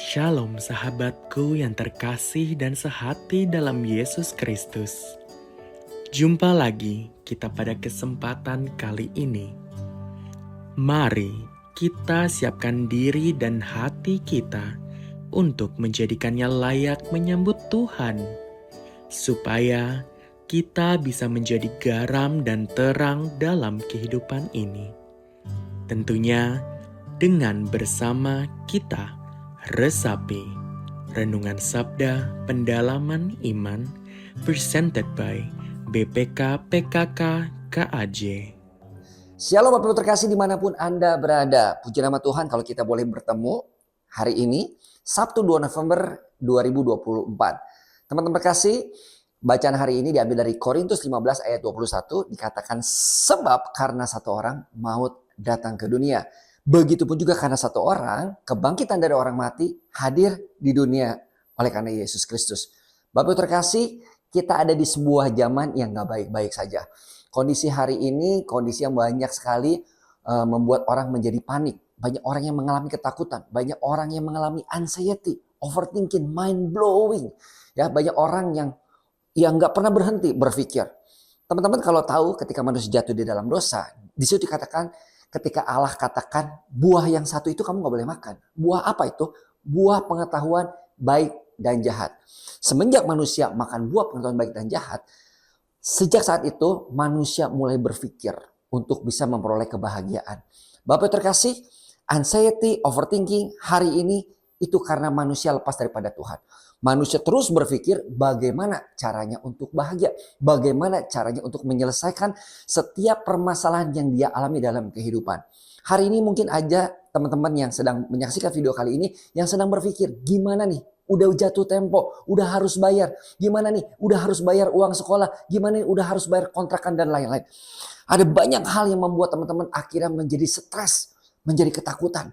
Shalom sahabatku yang terkasih dan sehati dalam Yesus Kristus. Jumpa lagi kita pada kesempatan kali ini. Mari kita siapkan diri dan hati kita untuk menjadikannya layak menyambut Tuhan. Supaya kita bisa menjadi garam dan terang dalam kehidupan ini. Tentunya dengan bersama kita resapi Renungan Sabda Pendalaman Iman presented by BPK PKK KAJ. Shalom Bapak Ibu terkasih dimanapun Anda berada. Puji nama Tuhan kalau kita boleh bertemu hari ini Sabtu 2 November 2024. Teman-teman terkasih, bacaan hari ini diambil dari Korintus 15 ayat 21. Dikatakan sebab karena satu orang maut datang ke dunia. Begitupun juga karena satu orang kebangkitan dari orang mati hadir di dunia oleh karena Yesus Kristus. Bapak Ibu terkasih, kita ada di sebuah zaman yang gak baik-baik saja. Kondisi hari ini, kondisi yang banyak sekali membuat orang menjadi panik. Banyak orang yang mengalami ketakutan. Banyak orang yang mengalami anxiety, overthinking, mind blowing. Ya, banyak orang yang gak pernah berhenti berpikir. Teman-teman kalau tahu ketika manusia jatuh di dalam dosa, di situ dikatakan ketika Allah katakan buah yang satu itu kamu gak boleh makan. Buah apa itu? Buah pengetahuan baik dan jahat. Semenjak manusia makan buah pengetahuan baik dan jahat, sejak saat itu manusia mulai berpikir untuk bisa memperoleh kebahagiaan. Bapak terkasih, anxiety, overthinking hari ini itu karena manusia lepas daripada Tuhan. Manusia terus berpikir bagaimana caranya untuk bahagia. Bagaimana caranya untuk menyelesaikan setiap permasalahan yang dia alami dalam kehidupan. Hari ini mungkin aja teman-teman yang sedang menyaksikan video kali ini yang sedang berpikir gimana nih? Udah jatuh tempo, udah harus bayar. Gimana nih? Udah harus bayar uang sekolah. Gimana nih? Udah harus bayar kontrakan dan lain-lain. Ada banyak hal yang membuat teman-teman akhirnya menjadi stres, menjadi ketakutan,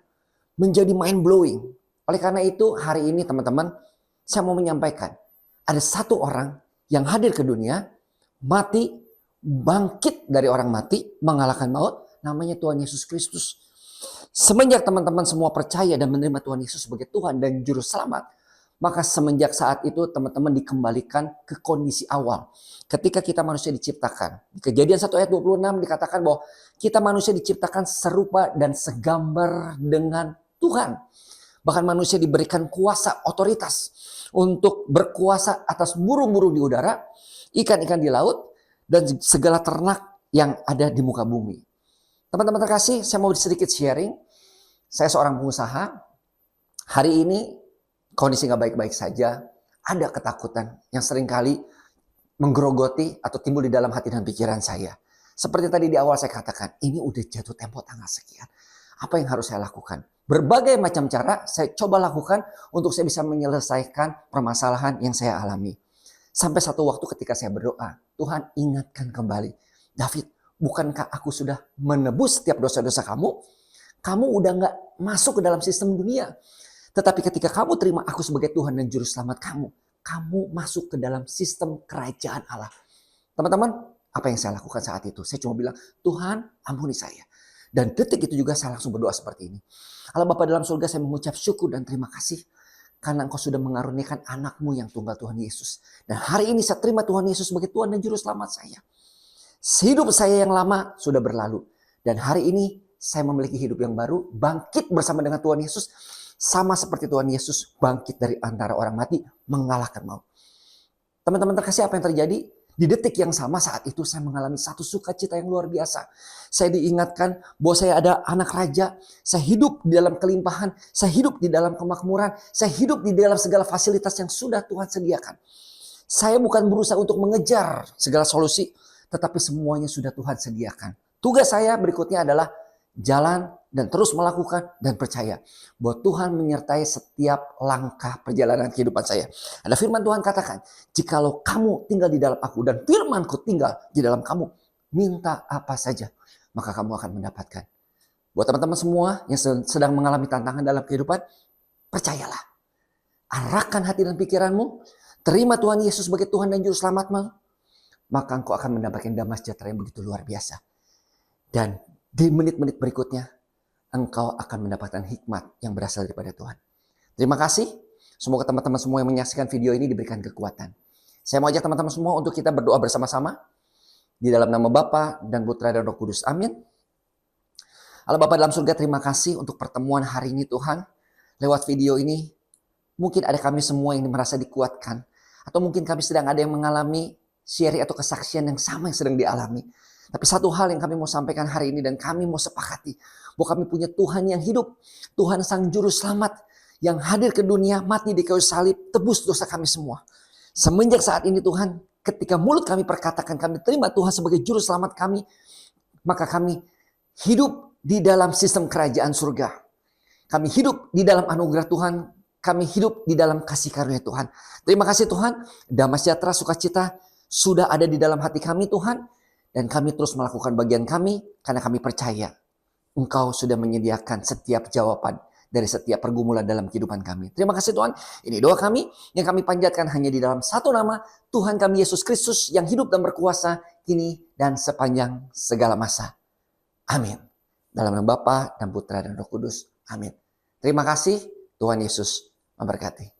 menjadi mind blowing. Oleh karena itu hari ini teman-teman, saya mau menyampaikan, ada satu orang yang hadir ke dunia, mati, bangkit dari orang mati, mengalahkan maut, namanya Tuhan Yesus Kristus. Semenjak teman-teman semua percaya dan menerima Tuhan Yesus sebagai Tuhan dan Juru Selamat, maka semenjak saat itu teman-teman dikembalikan ke kondisi awal. Ketika kita manusia diciptakan. Di Kejadian 1 ayat 26 dikatakan bahwa kita manusia diciptakan serupa dan segambar dengan Tuhan. Bahkan manusia diberikan kuasa, otoritas untuk berkuasa atas burung-burung di udara, ikan-ikan di laut, dan segala ternak yang ada di muka bumi. Teman-teman terkasih, saya mau sedikit sharing. Saya seorang pengusaha. Hari ini kondisi gak baik-baik saja. Ada ketakutan yang seringkali menggerogoti atau timbul di dalam hati dan pikiran saya. Seperti tadi di awal saya katakan, ini udah jatuh tempo tanggal sekian. Apa yang harus saya lakukan? Berbagai macam cara saya coba lakukan untuk saya bisa menyelesaikan permasalahan yang saya alami. Sampai satu waktu ketika saya berdoa, Tuhan ingatkan kembali. David, bukankah aku sudah menebus setiap dosa-dosa kamu? Kamu udah gak masuk ke dalam sistem dunia. Tetapi ketika kamu terima aku sebagai Tuhan dan Juru Selamat kamu, kamu masuk ke dalam sistem kerajaan Allah. Teman-teman, apa yang saya lakukan saat itu? Saya cuma bilang, Tuhan ampuni saya. Dan detik itu juga saya langsung berdoa seperti ini. Allah Bapa dalam surga, saya mengucap syukur dan terima kasih. Karena Engkau sudah mengaruniakan anakmu yang tunggal Tuhan Yesus. Dan hari ini saya terima Tuhan Yesus sebagai Tuhan dan Juru Selamat saya. Hidup saya yang lama sudah berlalu. Dan hari ini saya memiliki hidup yang baru. Bangkit bersama dengan Tuhan Yesus. Sama seperti Tuhan Yesus bangkit dari antara orang mati. Mengalahkan maut. Teman-teman terkasih, apa yang terjadi? Di detik yang sama saat itu saya mengalami satu sukacita yang luar biasa. Saya diingatkan bahwa saya ada anak raja. Saya hidup di dalam kelimpahan. Saya hidup di dalam kemakmuran. Saya hidup di dalam segala fasilitas yang sudah Tuhan sediakan. Saya bukan berusaha untuk mengejar segala solusi. Tetapi semuanya sudah Tuhan sediakan. Tugas saya berikutnya adalah jalan dan terus melakukan dan percaya bahwa Tuhan menyertai setiap langkah perjalanan kehidupan saya. Ada firman Tuhan katakan, jikalau kamu tinggal di dalam aku dan firmanku tinggal di dalam kamu, minta apa saja, maka kamu akan mendapatkan. Buat teman-teman semua yang sedang mengalami tantangan dalam kehidupan, percayalah. Arahkan hati dan pikiranmu, terima Tuhan Yesus sebagai Tuhan dan Juru Selamatmu, maka engkau akan mendapatkan damai sejahtera yang begitu luar biasa. Dan di menit-menit berikutnya, engkau akan mendapatkan hikmat yang berasal daripada Tuhan. Terima kasih. Semoga teman-teman semua yang menyaksikan video ini diberikan kekuatan. Saya mau ajak teman-teman semua untuk kita berdoa bersama-sama. Di dalam nama Bapa dan Putra dan Roh Kudus. Amin. Allah Bapa dalam surga, terima kasih untuk pertemuan hari ini Tuhan. Lewat video ini, mungkin ada kami semua yang merasa dikuatkan. Atau mungkin kami sedang ada yang mengalami sharing atau kesaksian yang sama yang sedang dialami. Tapi satu hal yang kami mau sampaikan hari ini dan kami mau sepakati. Bahwa kami punya Tuhan yang hidup. Tuhan Sang Juru Selamat yang hadir ke dunia, mati di kayu salib, tebus dosa kami semua. Semenjak saat ini Tuhan, ketika mulut kami perkatakan kami terima Tuhan sebagai juru selamat kami, maka kami hidup di dalam sistem kerajaan surga. Kami hidup di dalam anugerah Tuhan, kami hidup di dalam kasih karunia Tuhan. Terima kasih Tuhan, damai sejahtera, sukacita sudah ada di dalam hati kami Tuhan, dan kami terus melakukan bagian kami karena kami percaya Engkau sudah menyediakan setiap jawaban dari setiap pergumulan dalam kehidupan kami. Terima kasih Tuhan. Ini doa kami yang kami panjatkan hanya di dalam satu nama, Tuhan kami Yesus Kristus yang hidup dan berkuasa kini dan sepanjang segala masa. Amin. Dalam nama Bapa dan Putra dan Roh Kudus. Amin. Terima kasih. Tuhan Yesus memberkati.